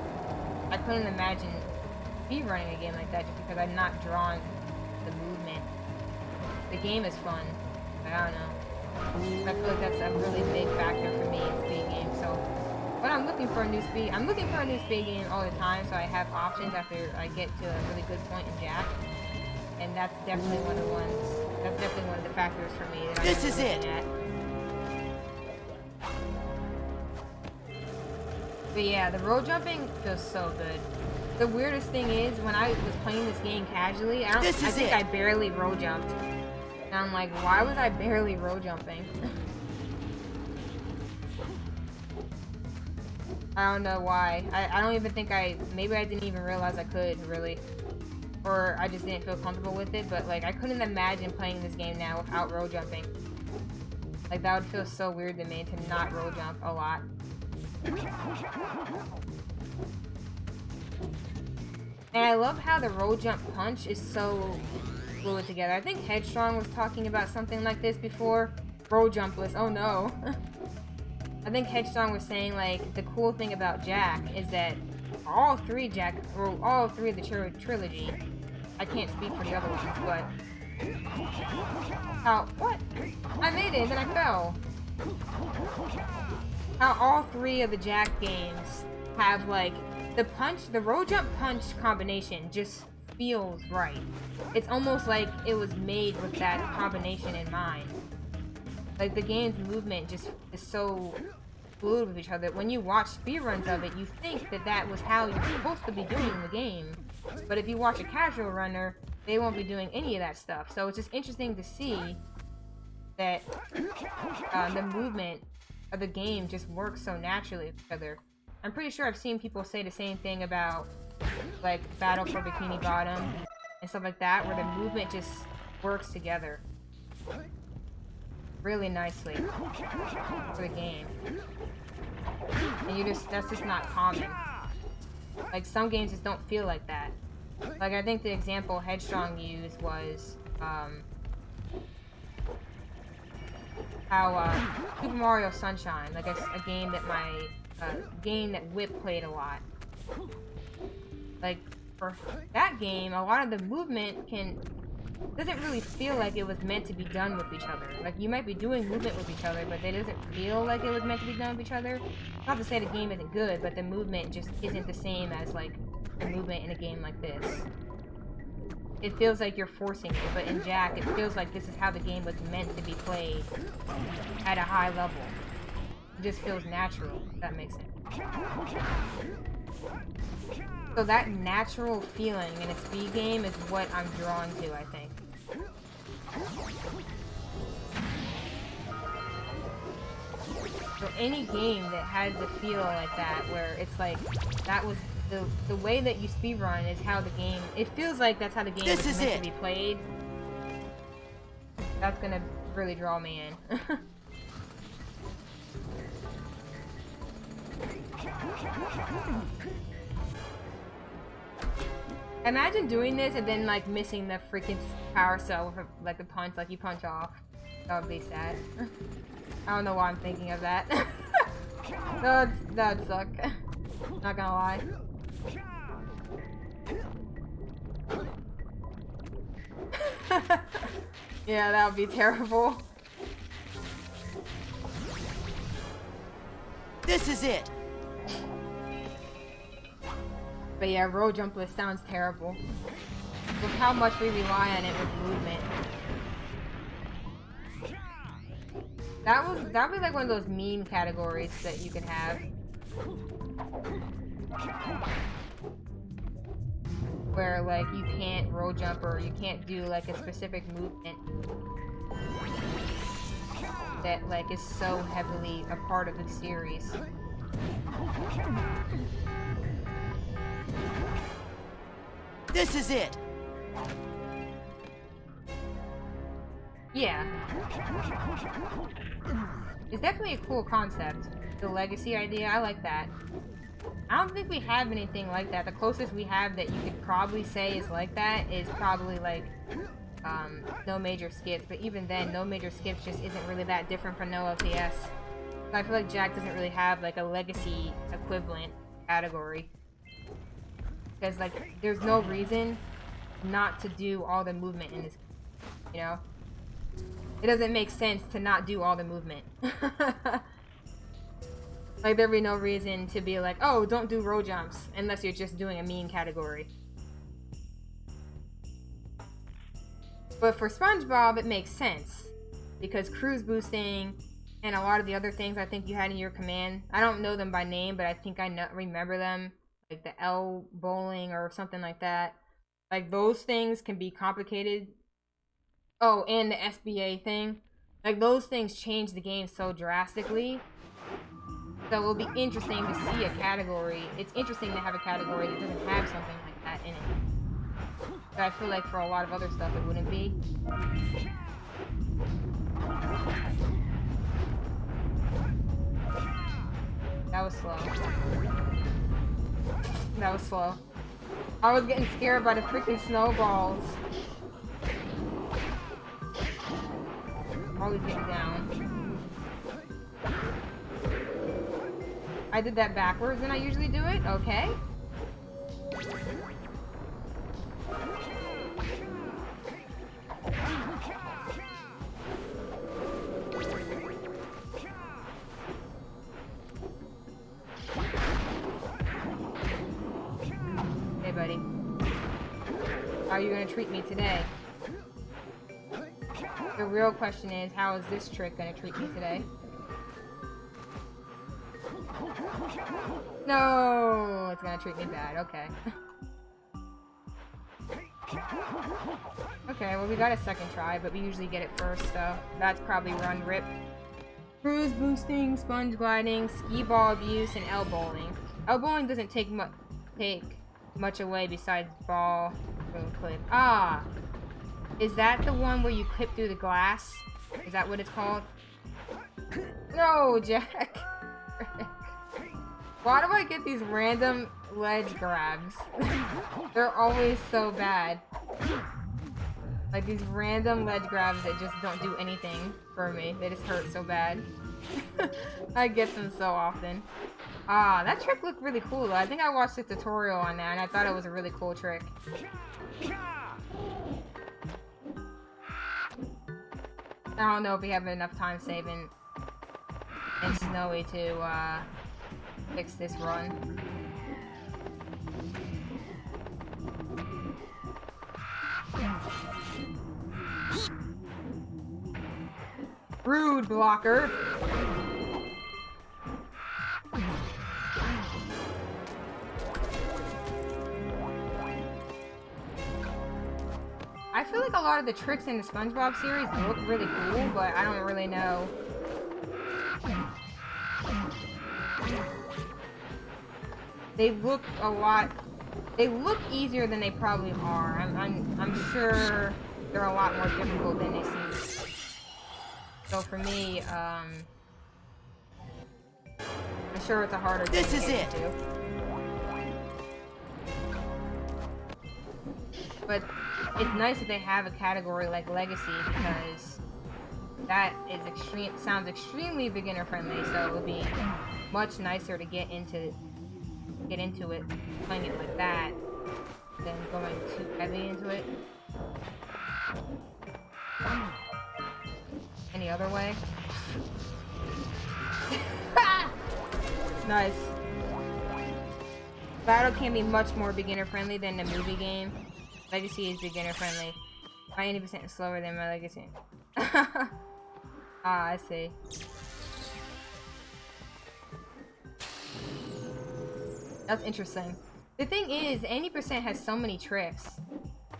I couldn't imagine speedrunning a game like that just because I'm not drawn to the movement. The game is fun, but I don't know. I feel like that's a really big factor for me in speed games. So when I'm looking for a new speed, I'm looking for a new speed game all the time, so I have options after I get to a really good point in Jak. And that's definitely one of the ones. That's definitely one of the factors for me that I'm This is looking it. at. But yeah, the road jumping feels so good. The weirdest thing is when I was playing this game casually, I think I barely road jumped. And I'm like, why was I barely road jumping? I don't know why. I don't even think maybe I didn't even realize I could, really. Or I just didn't feel comfortable with it, but like I couldn't imagine playing this game now without road jumping. Like that would feel so weird to me to not road jump a lot. And I love how the road jump punch is so fluid together. I think Headstrong was talking about something like this before. Road jumpless, oh no. I think Headstrong was saying like the cool thing about Jak is that all three of the trilogy, I can't speak for the other ones, but what? I made it and then I fell. How all three of the Jak games have like the road jump punch combination just feels right. It's almost like it was made with that combination in mind. Like the game's movement just is so fluid with each other. When you watch speedruns of it, you think that that was how you're supposed to be doing the game. But if you watch a casual runner, they won't be doing any of that stuff. So it's just interesting to see that the movement of the game just works so naturally with each other. I'm pretty sure I've seen people say the same thing about like Battle for Bikini Bottom and stuff like that, where the movement just works together really nicely for the game. And that's just not common. Like some games just don't feel like that. Like I think the example Headstrong used was how Super Mario Sunshine, like a game that Whip played a lot. Like for that game, a lot of the movement doesn't really feel like it was meant to be done with each other. Like you might be doing movement with each other, but it doesn't feel like it was meant to be done with each other. Not to say the game isn't good, but the movement just isn't the same as like the movement in a game like this. It feels like you're forcing it, but in Jak, it feels like this is how the game was meant to be played at a high level. It just feels natural, if that makes sense. So that natural feeling in a speed game is what I'm drawn to, I think. So any game that has the feel like that, where it's like, that was the way that you speedrun is how the game, it feels like that's how the game is meant to be played. That's gonna really draw me in. Imagine doing this and then like missing the freaking power cell with like the punch, like you punch off. That would be sad. I don't know why I'm thinking of that. That'd suck. Not gonna lie. Yeah, that would be terrible. This is it. But yeah, road jumpless sounds terrible. With how much we rely on it with movement. That'd be like one of those meme categories that you could have. Where like you can't road jump or you can't do like a specific movement that like is so heavily a part of the series. This is it. Yeah. It's definitely a cool concept. The legacy idea, I like that. I don't think we have anything like that. The closest we have that you could probably say is like that is probably like No Major Skips. But even then, No Major Skips just isn't really that different from No LTS. So I feel like Jak doesn't really have like a legacy equivalent category. Because like, there's no reason not to do all the movement in this, you know? It doesn't make sense to not do all the movement. Like, there'd be no reason to be like, oh, don't do road jumps, unless you're just doing a meme category. But for SpongeBob, it makes sense. Because cruise boosting and a lot of the other things I think you had in your command, I don't know them by name, but I think I remember them. Like the L bowling or something like that. Like, those things can be complicated. Oh, and the SBA thing. Like, those things change the game so drastically. So it'll be interesting to see a category. It's interesting to have a category that doesn't have something like that in it. But I feel like for a lot of other stuff it wouldn't be. That was slow. That was slow. I was getting scared by the freaking snowballs. Always getting down. I did that backwards than I usually do it? Okay. Hey, buddy. How are you gonna treat me today? The real question is, how is this trick gonna treat me today? No, it's gonna treat me bad. Okay. Okay, well, we got a second try, but we usually get it first, so that's probably run rip. Cruise boosting, sponge gliding, skee ball abuse, and L bowling. L bowling doesn't take much away besides ball clip. Ah, is that the one where you clip through the glass? Is that what it's called? No, Jak. Why do I get these random ledge grabs? They're always so bad. Like these random ledge grabs that just don't do anything for me. They just hurt so bad. I get them so often. Ah, that trick looked really cool though. I think I watched a tutorial on that and I thought it was a really cool trick. I don't know if we have enough time saving and Snowy to fix this run. Rude blocker. I feel like a lot of the tricks in the SpongeBob series look really cool, but I don't really know they look a lot. They look easier than they probably are. I'm sure they're a lot more difficult than they seem. So for me, I'm sure it's a harder game This is to get it. into. But it's nice that they have a category like Legacy because that is sounds extremely beginner friendly. So it would be much nicer to get into it, playing it like that, than going too heavy into it. Any other way? Nice. Battle can be much more beginner friendly than the movie game. Legacy is beginner friendly. My 80% is slower than my Legacy. Ah, I see. That's interesting. The thing is, 80% has so many tricks.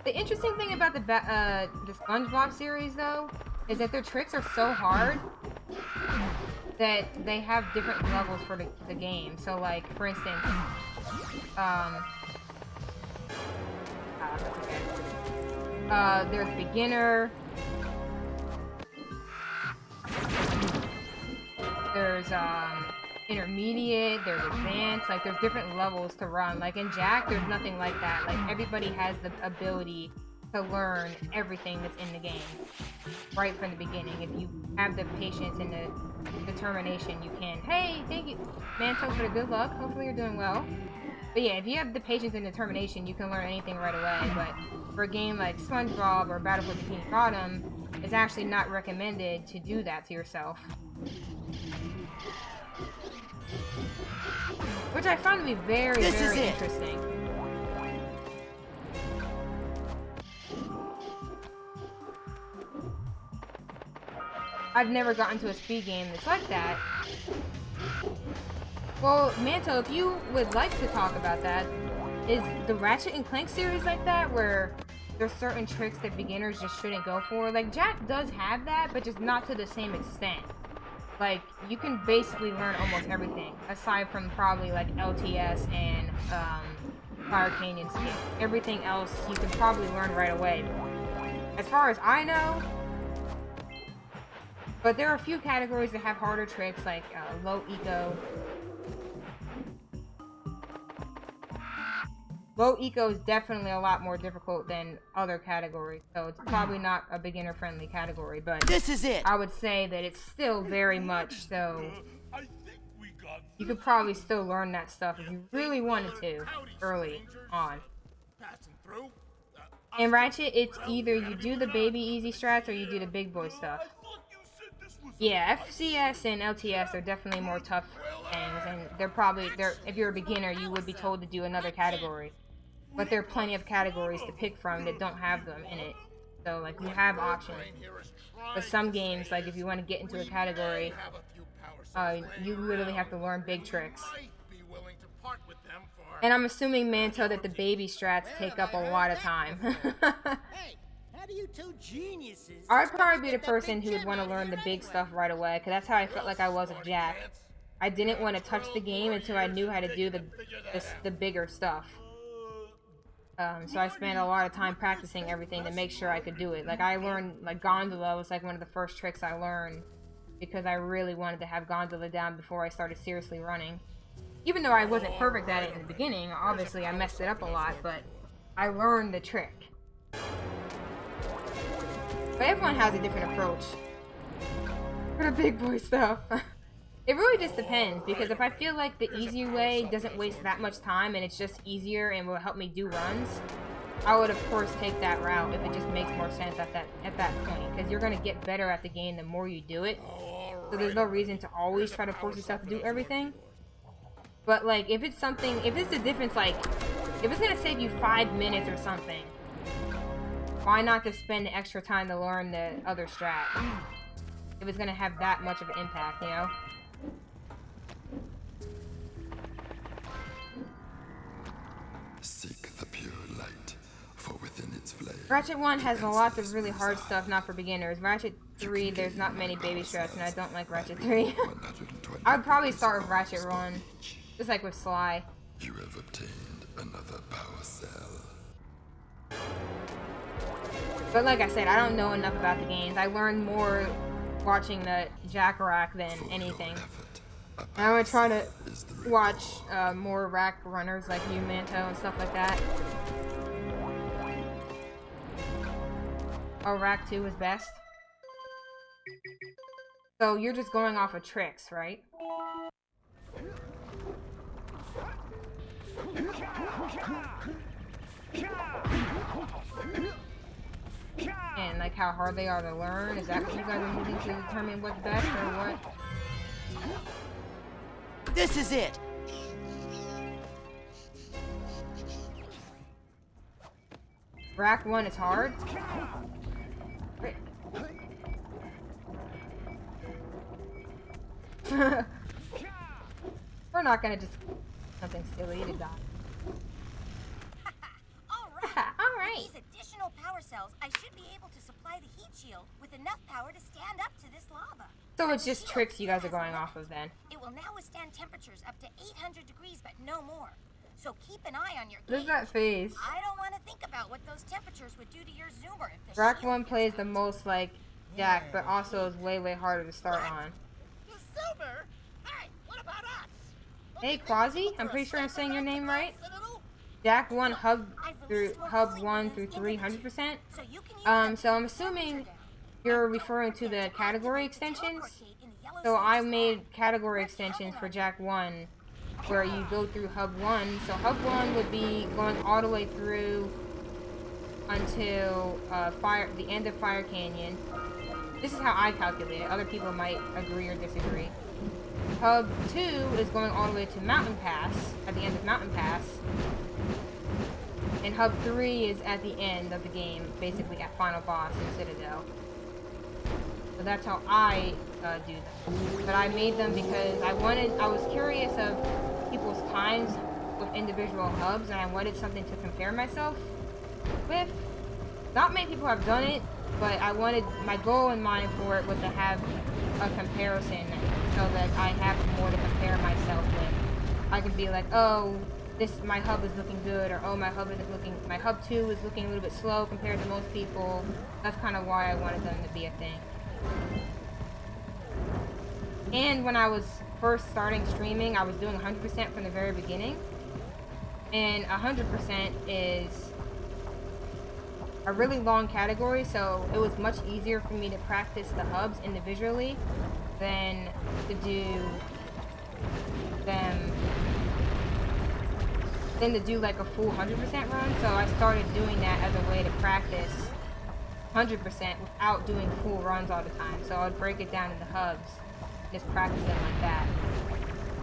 The interesting thing about the SpongeBob series, though, is that their tricks are so hard that they have different levels for the game. So, like, for instance, that's okay. There's beginner. There's intermediate, there's advanced, like there's different levels to run. Like in Jak, there's nothing like that. Like everybody has the ability to learn everything that's in the game right from the beginning. If you have the patience and the determination, you can. Hey, thank you, Manto, for the good luck. Hopefully you're doing well. But yeah, if you have the patience and determination, you can learn anything right away. But for a game like SpongeBob or Battle for Bikini Bottom, it's actually not recommended to do that to yourself. Which I found to be very, very interesting. I've never gotten to a speed game that's like that. Well, Manto, if you would like to talk about that, is the Ratchet and Clank series like that, where there's certain tricks that beginners just shouldn't go for? Like, Jak does have that, but just not to the same extent. Like, you can basically learn almost everything, aside from probably, like, LTS and, Fire Canyon Skip. Everything else you can probably learn right away. As far as I know, but there are a few categories that have harder tricks, like, low eco. Low eco is definitely a lot more difficult than other categories, so it's probably not a beginner-friendly category, but This is it. I would say that it's still very much so. You could probably still learn that stuff if you really wanted to early on. In Ratchet, it's either you do the baby easy strats or you do the big boy stuff. Yeah, FCS and LTS are definitely more tough things, and if you're a beginner, you would be told to do another category. But there are plenty of categories to pick from that don't have them in it. So, like, you have options. But some games, like, if you want to get into a category, you literally have to learn big tricks. And I'm assuming, Manto, that the baby strats take up a lot of time. How do you two geniuses? I'd probably be the person who would want to learn the big stuff right away, because that's how I felt like I was with Jak. I didn't want to touch the game until I knew how to do the bigger stuff. So I spent a lot of time practicing everything to make sure I could do it. Like, I learned, like, Gondola was like one of the first tricks I learned, because I really wanted to have Gondola down before I started seriously running. Even though I wasn't perfect at it in the beginning, obviously I messed it up a lot, but I learned the trick. But everyone has a different approach for the big boy stuff. It really just depends, because if I feel like the easy way doesn't waste that much time and it's just easier and will help me do runs, I would of course take that route if it just makes more sense at that point, because you're going to get better at the game the more you do it. So there's no reason to always try to force yourself to do everything. But like, if it's the difference, like, if it's going to save you 5 minutes or something, why not just spend the extra time to learn the other strat? If it's going to have that much of an impact, you know? Seek the pure light, for within its flame. Ratchet 1 has lots of really hard stuff, not for beginners. Ratchet 3, there's not many baby strats, and I don't like Ratchet 3. I would probably start with Ratchet 1, just like with Sly. You have obtained another power cell. But like I said, I don't know enough about the games. I learned more watching the Jak rack than anything. And I'm gonna try to watch more rack runners like you, Manto, and stuff like that. Oh, rack 2 is best. So you're just going off of tricks, right? And like how hard they are to learn? Is that what you guys are using to determine what's best or what? This is it. Rack 1 is hard? Wait. We're not gonna just something silly to die. Alright. With these additional power cells, I should be able to supply the heat shield with enough power to stand up to this lava. So it's just tricks you guys are going off of then. It will now withstand temperatures up to 800 degrees, but no more. So keep an eye on your What is gauge. that phase? I don't want to think about what those temperatures would do to your zoomer if the Rack shield 1 gets plays out. the most like Jak, but also is way harder to start on. The silver? Hey, what about us? Hey Quasi, I'm pretty sure I'm saying your name right. Jak 1 hub 1 through 300%. So you can use So I'm assuming you're referring to the category extensions. in the yellow So I section. made category extensions for Jak 1 where you go through hub 1. So hub 1 would be going all the way through until the end of Fire Canyon. This is how I calculate it. Other people might agree or disagree. Hub 2 is going all the way to Mountain Pass, at the end of Mountain Pass. And Hub 3 is at the end of the game, basically at Final Boss in Citadel. So that's how I do them. But I made them because I was curious of people's times with individual hubs, and I wanted something to compare myself with. Not many people have done it, but my goal in mind for it was to have a comparison so that I have more to compare myself with. I could be like, oh, my hub is looking good, or oh, my hub 2 is looking a little bit slow compared to most people. That's kind of why I wanted them to be a thing. And when I was first starting streaming, I was doing 100% from the very beginning. And 100% is a really long category, so it was much easier for me to practice the hubs individually than to do them like a full 100% run. So I started doing that as a way to practice 100% without doing full runs all the time. So I would break it down into hubs, just practice them like that.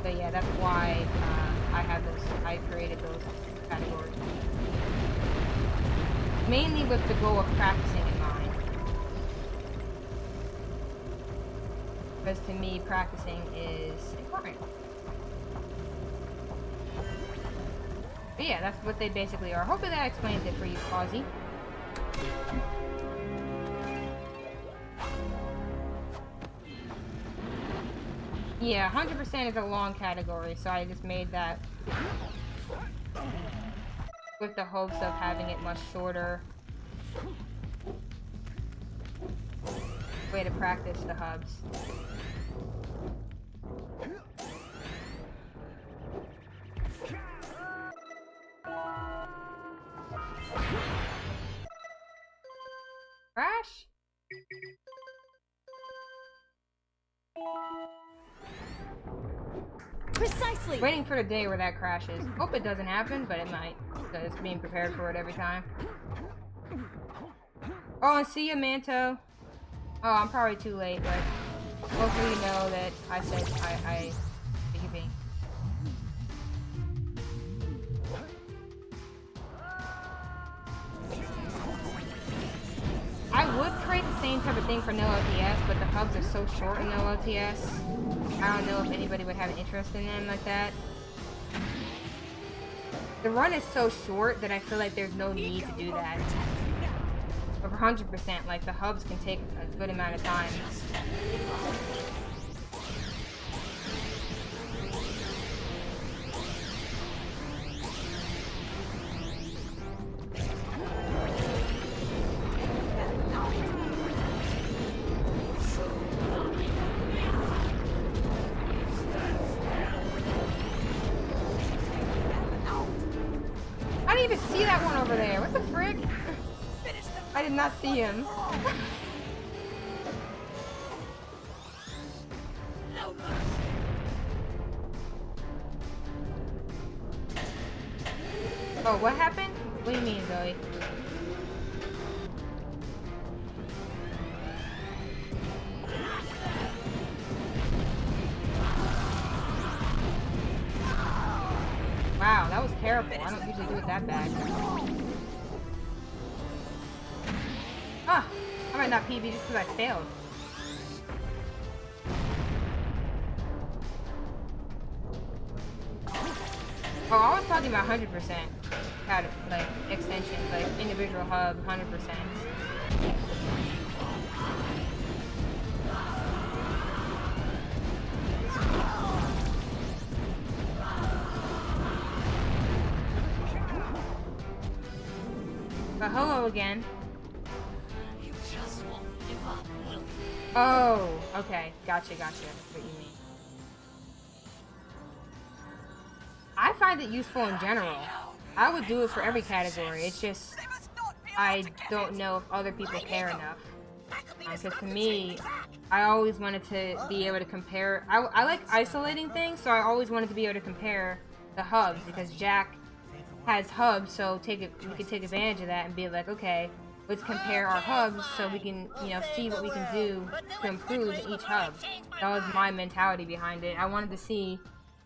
So yeah, that's why I created those categories. Mainly with the goal of practicing in mind. Because to me, practicing is important. But yeah, that's what they basically are. Hopefully that explains it for you, Quasi. Yeah, 100% is a long category, so I just made that with the hopes of having it much shorter. Way to practice the hubs. Crash? Precisely. Waiting for the day where that crashes. Hope it doesn't happen, but it might. Because being prepared for it every time. Oh, and see you, Manto. Oh, I'm probably too late, but hopefully you know that I said I forgive. I would create the same type of thing for no LTS, but the hubs are so short in no LTS. I don't know if anybody would have an interest in them like that. The run is so short that I feel like there's no need to do that. Over 100%, like the hubs can take a good amount of time. didn't even see that one over there. What the frick? I did not see him. Oh, what happened? What do you mean, Zoe? Wow, that was terrible. I don't usually do it that bad. Huh. I might not PB just because I failed. Oh, I was talking about 100%. Had like extensions, like individual hub, 100%. But hello again. You just won't give up, will you? Oh, okay. Gotcha. What you mean. I find it useful in general. I would do it for every category. It's just, I don't know if other people care enough. Because to me, I always wanted to be able to compare. I like isolating things, so I always wanted to be able to compare the hubs. Because Jak has hubs, so we can take advantage of that and be like, okay, let's compare our hubs so we can, you know, see what we can do to improve in each hub. That was my mentality behind it. I wanted to see,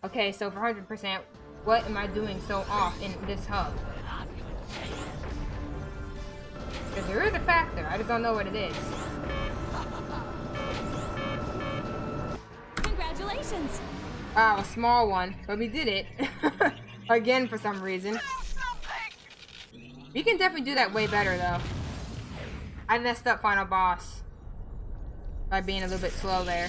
okay, so for 100%, what am I doing so off in this hub? Because there is a factor, I just don't know what it is. Congratulations! Wow, a small one, but we did it. Again, for some reason. We can definitely do that way better, though. I messed up final boss by being a little bit slow there.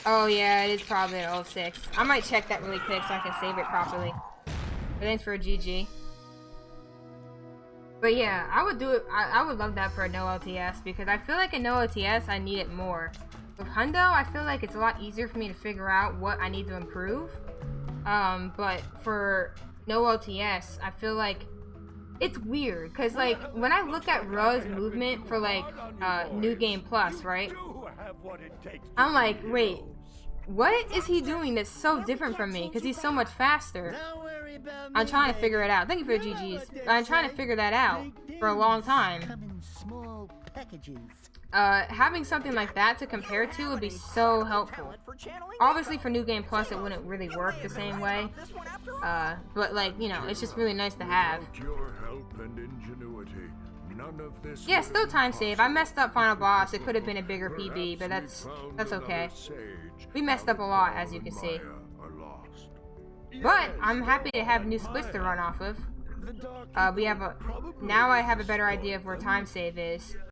Oh yeah, it is probably an 06. I might check that really quick so I can save it properly. But thanks for a GG. But yeah, I would do it. I would love that for a no LTS because I feel like in no LTS I need it more. With Hundo, I feel like it's a lot easier for me to figure out what I need to improve. But for no LTS, I feel like it's weird because like when I look at Ruh's movement for like New Game Plus, right? I'm like, wait, what is he doing that's so different from me? Because he's so much faster. I'm trying to figure it out. Thank you for the GGs. I'm trying to figure that out for a long time. Having something like that to compare to would be so helpful. Obviously for New Game Plus it wouldn't really work the same way. But like, you know, it's just really nice to have. Yeah, still time save. I messed up final boss. It could have been a bigger PB, but that's okay. We messed up a lot, as you can see. But I'm happy to have new splits to run off of. Now I have a better idea of where time save is.